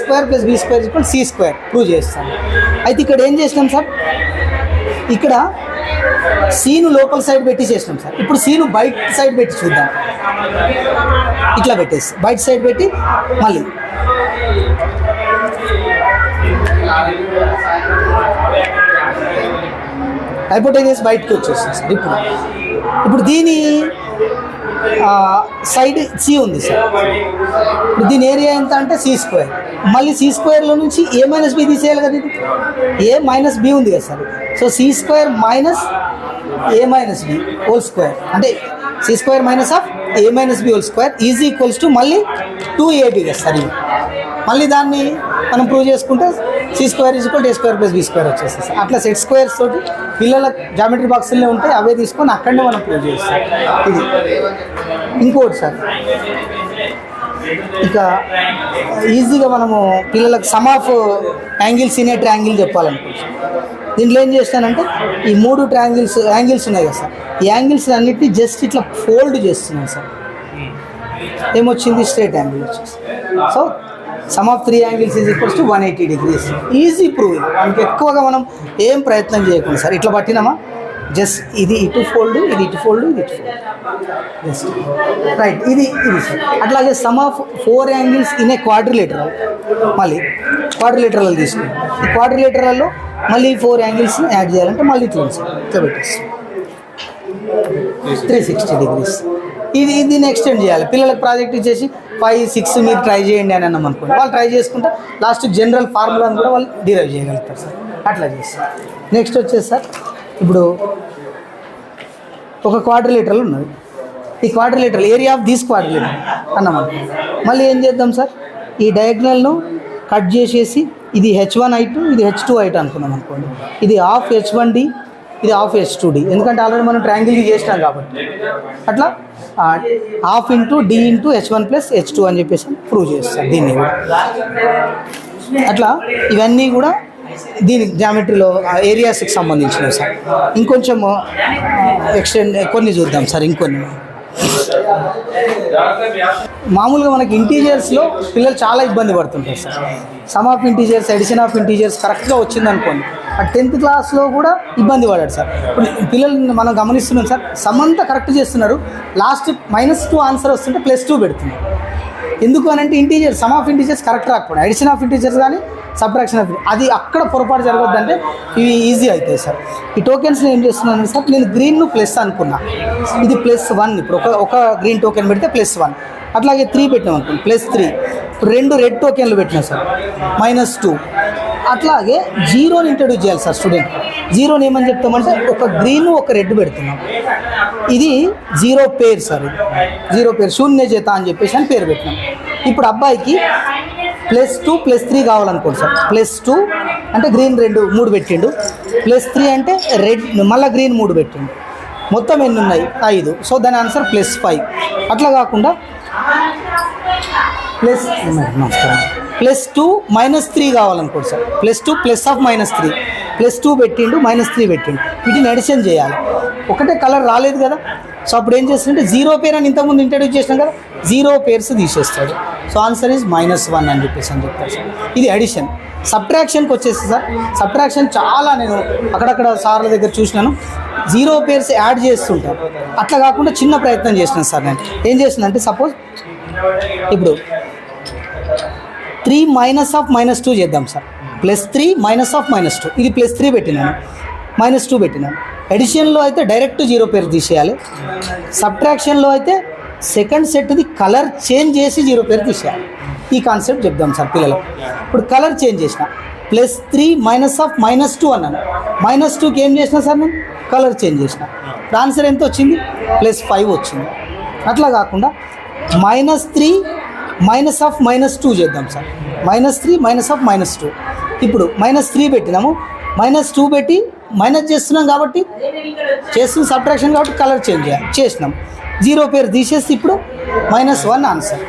square plus B square equal c square prove చేస్తాం. అయితే ఇక్కడ ఏం చేసినాం సార్? ఇక్కడ సీను లోపల సైడ్ పెట్టి చేసినాం సార్. ఇప్పుడు సీను బయట సైడ్ పెట్టి చూద్దాం. ఇట్లా పెట్టేసి బయట సైడ్ పెట్టి మళ్ళీ హైపోటెన్యూస్ బయటకు వచ్చేస్తుంది సార్. ఇప్పుడు దీని సైడ్ సి ఉంది సార్. ఇప్పుడు దీని ఏరియా ఎంత అంటే సి స్క్వేర్. మళ్ళీ సి స్క్వేర్లో నుంచి ఏ మైనస్ బి తీసేయాలి కదా. ఇది ఏ మైనస్ బి ఉంది కదా sir. So c square minus a minus B whole square అంటే c square minus of A minus B whole square is equals to మళ్ళీ 2AB కదా సార్. మళ్ళీ దాన్ని మనం ప్రూవ్ చేసుకుంటే c square is equal to a square plus B square వచ్చేస్తుంది sir. అట్లా set squares తోటి పిల్లల జామెట్రీ బాక్సుల్లో ఉంటాయి, అవే తీసుకొని అక్కడనే మనం ప్రూవ్ చేస్తాం. ఇది ఇంకోటి సార్, ఇక ఈజీగా మనము పిల్లలకు sum of angles in a triangle చెప్పాలనుకుంటున్నాం. దీంట్లో ఏం చేస్తానంటే ఈ 3 యాంగిల్స్ ఉన్నాయి కదా సార్. ఈ యాంగిల్స్ అన్నిటిని జస్ట్ ఇట్లా ఫోల్డ్ చేస్తున్నాను సార్. ఏమొచ్చింది? స్ట్రైట్ యాంగిల్ వచ్చేసి. So some of 3 angles is equals to 180 degrees. Easy prove. మనకి ఎక్కువగా మనం ఏం ప్రయత్నం చేయకుండా సార్ ఇట్లా పట్టినామా, జస్ట్ ఇది ఇటు ఫోల్డ్, ఇది ఇటు ఫోల్డ్, ఇది ఇటు ఫోల్డ్, జస్ట్ రైట్. ఇది సార్. అట్లాగే some of 4 angles in a quadrilateral. మళ్ళీ క్వాడ్రిలేటరల్ తీసుకుంటాం. ఈ క్వాడ్రిలేటరల్లో మళ్ళీ 4 యాంగిల్స్ని యాడ్ చేయాలంటే మళ్ళీ ఇట్లా పెట్టేస్తాం 360 degrees. దీన్ని ఎక్స్టెండ్ చేయాలి. పిల్లలకు ప్రాజెక్ట్ ఇచ్చేసి 5, 6 మీరు ట్రై చేయండి అని అన్నాం అనుకోండి, వాళ్ళు ట్రై చేసుకుంటే లాస్ట్ జనరల్ ఫార్ములాని కూడా వాళ్ళు డిరైవ్ చేయగలుగుతారు సార్. అట్లా చేస్తారు. నెక్స్ట్ వచ్చేసి సార్, ఇప్పుడు ఒక క్వాడ్రిలేటరల్ ఉన్నది. ఈ quadrilateral area of this quadrilateral అన్నాం అనుకోండి. మళ్ళీ ఏం చేద్దాం సార్? ఈ డయాగ్నల్ను కట్ చేసేసి ఇది H1 height, ఇది H2 height అనుకున్నాం అనుకోండి. ఇది హాఫ్ H1D, ఇది హాఫ్ H2D. ఎందుకంటే ఆల్రెడీ మనం ట్రయాంగిల్ చేసినాం కాబట్టి అట్లా half into D into H1 plus H2 అని చెప్పేసి ప్రూవ్ చేస్తాం. దీన్ని కూడా అట్లా ఇవన్నీ కూడా దీని జామెట్రీలో ఏరియాస్కి సంబంధించినవి సార్. ఇంకొంచెం ఎక్స్టెండ్ కొన్ని చూద్దాం సార్. ఇంకొన్ని మామూలుగా మనకి ఇంటీజర్స్లో పిల్లలు చాలా ఇబ్బంది పడుతుంటారు sir. Sum of integers, addition of integers కరెక్ట్గా వచ్చిందనుకోండి, ఆ 10th క్లాస్లో కూడా ఇబ్బంది పడాడు సార్. ఇప్పుడు పిల్లల్ని మనం గమనిస్తున్నాం సార్, సమ్ అంతా కరెక్ట్ చేస్తున్నారు, లాస్ట్ -2 ఆన్సర్ వస్తుంటే +2 పెడుతున్నారు. ఎందుకు అని అంటే integers, some of integers correct రాకపోవడం, ఎడిషన్ ఆఫ్ ఇంటీజర్స్ కానీ సబ్ట్రాక్షన్ ఆఫ్ అది అక్కడ పొరపాటు జరగద్దంటే ఇవి ఈజీ అవుతాయి సార్. ఈ టోకెన్స్ని ఏం చేస్తున్నాను సార్, నేను గ్రీన్ను ప్లస్ అనుకున్నా, ఇది +1. ఇప్పుడు ఒక గ్రీన్ టోకెన్ పెడితే +1, అట్లాగే 3 పెట్టినాం అనుకోండి +3. ఇప్పుడు 2 రెడ్ టోకెన్లు పెట్టినా సార్ -2. అట్లాగే 0ని ఇంట్రడ్యూస్ చేయాలి సార్ స్టూడెంట్. 0ని ఏమని చెప్తామంటే ఒక గ్రీన్ ఒక రెడ్ పెడుతున్నాం, ఇది 0 పేర్ సార్. ఇది 0 పేర్, శూన్య చేత అని చెప్పేసి అని పేరు పెట్టినాం. ఇప్పుడు అబ్బాయికి +2 +3 కావాలనుకోండి సార్. +2 అంటే గ్రీన్ 3 పెట్టిండు, +3 అంటే రెడ్ మళ్ళీ గ్రీన్ 3 పెట్టిండు, మొత్తం ఎన్ని ఉన్నాయి 5. సో దాని ఆన్సర్ +5. అట్లా కాకుండా +2 -3 కావాలనుకోండి సార్. +2 ప్లస్ ఆఫ్ -3, +2 పెట్టిండు -3 పెట్టిండు, వీటిని ఎడిషన్ చేయాలి. ఒకటే కలర్ రాలేదు కదా, సో అప్పుడు ఏం చేస్తుంటే 0 పేర్ అని ఇంతకుముందు ఇంట్రడ్యూస్ చేసినాం కదా, 0 పేర్స్ తీసేస్తాడు. సో ఆన్సర్ ఈజ్ -1 అని చెప్పేసి చెప్తారు సార్. ఇది ఎడిషన్. సబ్ట్రాక్షన్కి వచ్చేసి సార్, సబ్ట్రాక్షన్ చాలా నేను అక్కడక్కడ సార్ల దగ్గర చూసినాను, 0 పేర్స్ యాడ్ చేస్తుంటారు. అట్లా కాకుండా చిన్న ప్రయత్నం చేసినాను సార్. నేను ఏం చేసిన అంటే సపోజ్ ఇప్పుడు 3 -2 చేద్దాం సార్. +3 -2, ఇది +3 పెట్టినాను, -2 పెట్టినాను. ఎడిషన్లో అయితే డైరెక్ట్ 0 పేరు తీసేయాలి. సబ్ట్రాక్షన్లో అయితే సెకండ్ సెట్ది కలర్ చేంజ్ చేసి 0 పేరు తీసేయాలి. ఈ కాన్సెప్ట్ చెప్దాం సార్ పిల్లలకు. ఇప్పుడు కలర్ చేంజ్ చేసిన +3 -2 అన్నాను. -2కి ఏం చేసిన సార్ నేను కలర్ చేంజ్ చేసిన. ఆన్సర్ ఎంత వచ్చింది? +5 వచ్చింది. అట్లా కాకుండా -3 -2 చేద్దాం సార్. -3 -2. ఇప్పుడు -3 పెట్టినాము, -2 పెట్టి మైనస్ చేస్తున్నాం కాబట్టి చేస్తున్న సబ్ట్రాక్షన్ కాబట్టి కలర్ చేంజ్ చేసినాం. 0 పేరు తీసేసి ఇప్పుడు -1 ఆన్సర్.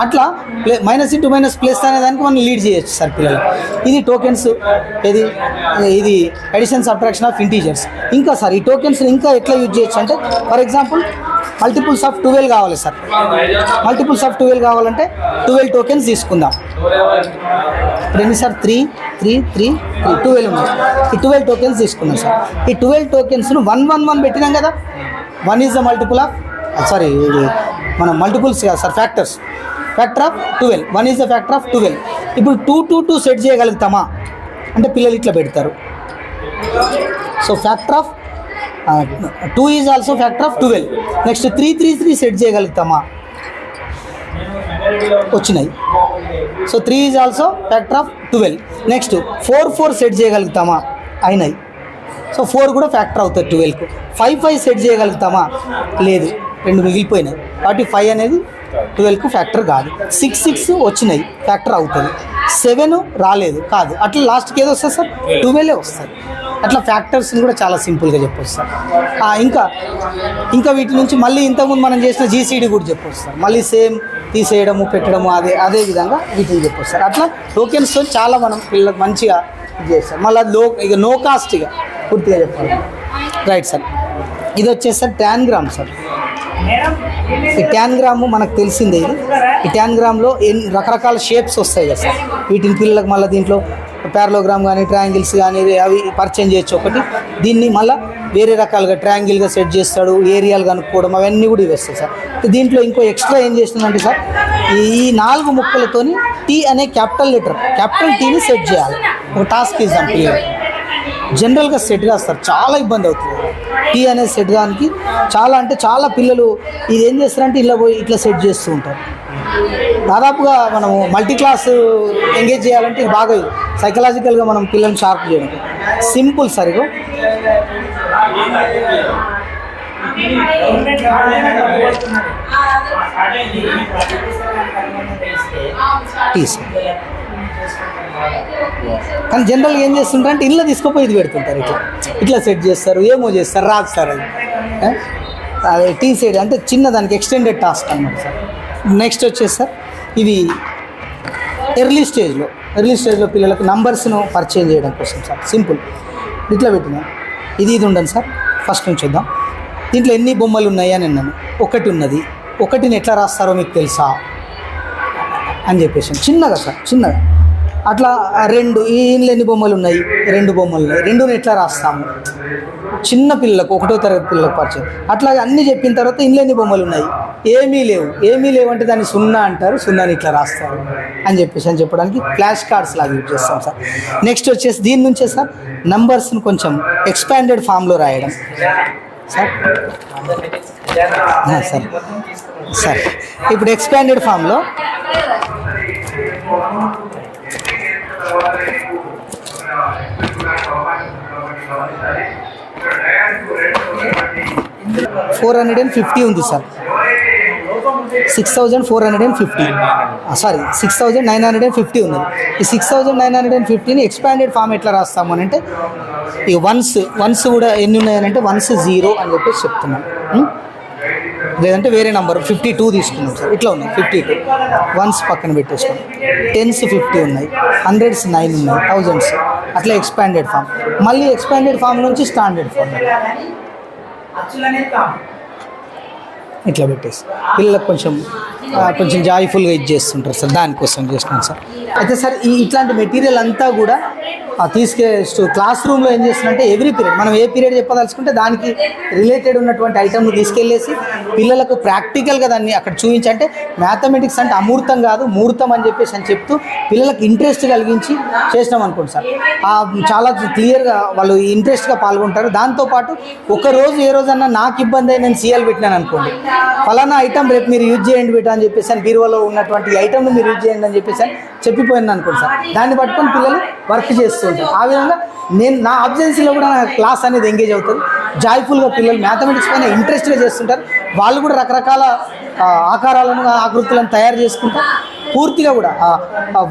అట్లా -(-) అనే దానికి మనం లీడ్ చేయొచ్చు సార్ పిల్లలు. ఇది టోకెన్స్, ఇది అడిషన్ సబ్ట్రాక్షన్ ఆఫ్ ఇంటీజర్స్. ఇంకా సార్ ఈ టోకెన్స్ ఇంకా ఎట్లా యూజ్ చేయొచ్చు అంటే, ఫర్ ఎగ్జాంపుల్ మల్టిపుల్స్ ఆఫ్ 12 కావాలి సార్. మల్టిపుల్స్ ఆఫ్ 12 కావాలంటే 12 టోకెన్స్ తీసుకుందాం. ఇప్పుడు ఎన్ని సార్? 3 3 3 12 ఉన్నాయి. ఈ 12 టోకెన్స్ తీసుకున్నాం సార్. ఈ 12 టోకెన్స్ను 1 1 1 పెట్టినాం కదా. 1 ఈజ్ ద మల్టిపుల్ ఆఫ్ ఇది మనం మల్టిపుల్స్ కాదు sir, factor of 12. 1 is the factor of 12. ఇప్పుడు 2 2 2 సెట్ చేయగలుగుతామా అంటే పిల్లలు ఇట్లా పెడతారు. So factor of 2 is also factor of 12. Next 3 3 3 set చేయగలుగుతామా? వచ్చినాయి. So 3 is also factor of 12. Next 4 4 set చేయగలుగుతామా? అయినాయి. సో 4 కూడా ఫ్యాక్టర్ అవుతుంది 12కు. 5 5 సెట్ చేయగలుగుతామా? లేదు, 2 మిగిలిపోయినాయి. కాబట్టి 5 అనేది 12కు ఫ్యాక్టర్ కాదు. 6 6 వచ్చినాయి, ఫ్యాక్టర్ అవుతుంది. 7 రాలేదు, కాదు. అట్లా లాస్ట్కి ఏదో వస్తుంది సార్? 12 వస్తుంది. అట్లా ఫ్యాక్టర్స్ని కూడా చాలా సింపుల్గా చెప్పొచ్చు సార్. ఇంకా వీటి నుంచి మళ్ళీ ఇంతకుముందు మనం చేసిన జీసీడీ కూడా చెప్పొచ్చు సార్. మళ్ళీ సేమ్ తీసేయడము పెట్టడము అదే విధంగా వీటిని చెప్పొచ్చు సార్. అట్లా టోకెన్స్తో చాలా మనం పిల్లలకు మంచిగా చేస్తాం. మళ్ళీ ఇక నో కాస్ట్ ఇక పూర్తిగా చెప్పాలి. Right sir. ఇది వచ్చేసి సార్ ట్యాన్గ్రామ్ సార్. ఈ ట్యాన్గ్రాము మనకు తెలిసిందే. ఈ ట్యాన్గ్రామ్లో రకరకాల షేప్స్ వస్తాయి కదా సార్. వీటిని పిల్లలకు మళ్ళీ దీంట్లో ప్యారలోగ్రామ్ కానీ ట్రయాంగిల్స్ కానీ అవి పరిచయం చేయొచ్చు ఒకటి. దీన్ని మళ్ళీ వేరే రకాలుగా ట్రయాంగిల్గా సెట్ చేస్తాడు, ఏరియాలు కనుక్కోవడం అవన్నీ కూడా ఇవి వస్తాయి సార్. దీంట్లో ఇంకో ఎక్స్ట్రా ఏం చేస్తుందంటే సార్, ఈ 4 ముక్కలతోని టీ అనే క్యాపిటల్ టీని సెట్ చేయాలి. ఒక టాస్క్ ఇద్దాం పిల్లలు. జనరల్గా సెట్ కాదు సార్, చాలా ఇబ్బంది అవుతుంది. టీ అనేది సెట్ కానికి చాలా పిల్లలు ఇది ఏం చేస్తారంటే ఇలా పోయి ఇట్లా సెట్ చేస్తూ ఉంటారు. దాదాపుగా మనము మల్టీ క్లాస్ ఎంగేజ్ చేయాలంటే ఇది బాగా సైకలాజికల్గా మనం పిల్లల్ని షార్ప్ చేయడం సింపుల్ సరిగా. టీ సార్. కానీ జనరల్గా ఏం చేస్తుంటారంటే ఇల్లు తీసుకుపోయి ఇది పెడుతుంటారు, ఇట్లా సెట్ చేస్తారు, ఏమో చేస్తారు, రాదు సార్ అది టీ సైడ్ అంటే చిన్న దానికి ఎక్స్టెండెడ్ టాస్క్ అన్నమాట సార్. నెక్స్ట్ వచ్చేసి సార్ ఇవి ఎర్లీ స్టేజ్లో పిల్లలకు నంబర్స్ను పరిచయం చేయడం కోసం సార్. సింపుల్ ఇట్లా పెట్టినా ఇది ఉండదు సార్. ఫస్ట్ నుంచి చూద్దాం. దీంట్లో ఎన్ని బొమ్మలు ఉన్నాయి అని అన్నాను. 1 ఉన్నది. 1ని ఎట్లా రాస్తారో మీకు తెలుసా అని చెప్పేసి చిన్నగా సార్, చిన్నగా అట్లా 2 ఈ ఇంట్లో ఎన్ని బొమ్మలు ఉన్నాయి? 2 బొమ్మలు ఉన్నాయి. 2ని ఎట్లా రాస్తాము? చిన్న పిల్లలకు 1వ తరగతి పిల్లలకు పరిచయం. అట్లాగే అన్నీ చెప్పిన తర్వాత ఇంట్లో ఎన్ని బొమ్మలు ఉన్నాయి? ఏమీ లేవు అంటే దాన్ని 0 అంటారు, 0ని ఇట్లా రాస్తారు అని చెప్పడానికి ఫ్లాష్ కార్డ్స్ లాగా యూజ్ చేస్తాం సార్. నెక్స్ట్ వచ్చేసి దీని నుంచే సార్ నంబర్స్ని కొంచెం ఎక్స్పాండెడ్ ఫామ్లో రాయడం సార్. సార్ ఇప్పుడు ఎక్స్పాండెడ్ ఫామ్లో 450 ఉంది సార్. 6450 సారీ 6950 ఉన్నది. ఈ 6950ని ఎక్స్పాండెడ్ ఫామ్ ఎట్లా రాస్తాము అని అంటే ఈ వన్స్ కూడా ఎన్ని ఉన్నాయనంటే 1s 0 అని చెప్పేసి చెప్తున్నాం. లేదంటే వేరే నెంబర్ 52 తీసుకున్నాం సార్. ఇట్లా ఉన్నాయి 52 వన్స్ పక్కన పెట్టేస్తాం. 10s 50 ఉన్నాయి, 100s 9 ఉన్నాయి, 1000s అట్లా ఎక్స్పాండెడ్ ఫామ్. మళ్ళీ ఎక్స్పాండెడ్ ఫామ్ నుంచి స్టాండర్డ్ ఫామ్ ఇట్లా పెట్టేసి పిల్లలకు కొంచెం జాయ్ఫుల్గా ఇది చేస్తుంటారు సార్. దానికోసం చేస్తున్నాను సార్. అయితే సార్ ఇట్లాంటి మెటీరియల్ అంతా కూడా క్లాస్ రూమ్లో ఏం చేస్తుందంటే ఎవ్రీ పీరియడ్ మనం ఏ పీరియడ్ చెప్పదలుచుకుంటే దానికి రిలేటెడ్ ఉన్నటువంటి ఐటమ్ను తీసుకెళ్ళేసి పిల్లలకు ప్రాక్టికల్గా దాన్ని అక్కడ చూపించి, అంటే మ్యాథమెటిక్స్ అంటే అమూర్తం కాదు ముహూర్తం అని చెప్తూ పిల్లలకు ఇంట్రెస్ట్ కలిగించి చేసినాం అనుకోండి సార్, చాలా క్లియర్గా వాళ్ళు ఇంట్రెస్ట్గా పాల్గొంటారు. దాంతోపాటు ఒకరోజు ఏ రోజన్నా నాకు ఇబ్బంది అయి నేను సీఎల్ పెట్టినాను అనుకోండి, ఫలానా ఐటమ్ రేపు మీరు యూజ్ చేయండి బిడ్డ అని చెప్పేసి అని బీరువాలో ఉన్నటువంటి ఐటమ్ను మీరు యూజ్ చేయండి అని చెప్పేసి అని చెప్పిపోయింది అనుకోండి సార్, దాన్ని పట్టుకొని పిల్లలు వర్క్ చేస్తూ ఉంటారు. ఆ విధంగా నా అబ్జెన్సీలో కూడా నా క్లాస్ అనేది ఎంగేజ్ అవుతుంది. జాయ్ఫుల్గా పిల్లలు మ్యాథమెటిక్స్ పైన ఇంట్రెస్ట్గా చేస్తుంటారు. వాళ్ళు కూడా రకరకాల ఆకారాలను ఆకృతులను తయారు చేసుకుంటారు. పూర్తిగా కూడా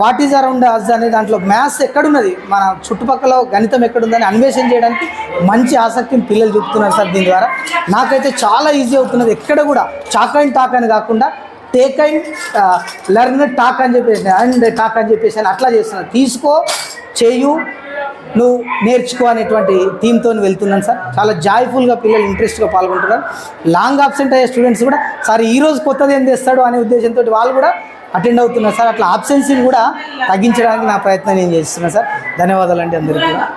వాట్ ఈజ్ అరౌండ్ అస్ అనే దాంట్లో మ్యాథ్స్ ఎక్కడున్నది, మన చుట్టుపక్కల గణితం ఎక్కడుందని అన్వేషణ చేయడానికి మంచి ఆసక్తిని పిల్లలు చూపుతున్నారు సార్. దీని ద్వారా నాకైతే చాలా ఈజీ అవుతున్నది. ఎక్కడ కూడా చాక్ అండ్ టాక్ అని కాకుండా టేక్ అండ్ లెర్న్ టాక్ అని చెప్పేసి అండ్ టాక్ అని చెప్పేసి అని అట్లా చేస్తున్నాను. తీసుకో, చేయు, నువ్వు నేర్చుకో అనేటువంటి థీమ్తో వెళ్తున్నాను సార్. చాలా జాయ్ఫుల్గా పిల్లలు ఇంట్రెస్ట్గా పాల్గొంటున్నారు. లాంగ్ అబ్సెంట్ అయ్యే స్టూడెంట్స్ కూడా సార్ ఈరోజు కొత్తది ఏం తెస్తాడు అనే ఉద్దేశంతో వాళ్ళు కూడా అటెండ్ అవుతున్నారు సార్. అట్లా ఆబ్సెన్సీని కూడా తగ్గించడానికి నా ప్రయత్నం నేను చేస్తున్నాను సార్. ధన్యవాదాలు అండి అందరికీ కూడా.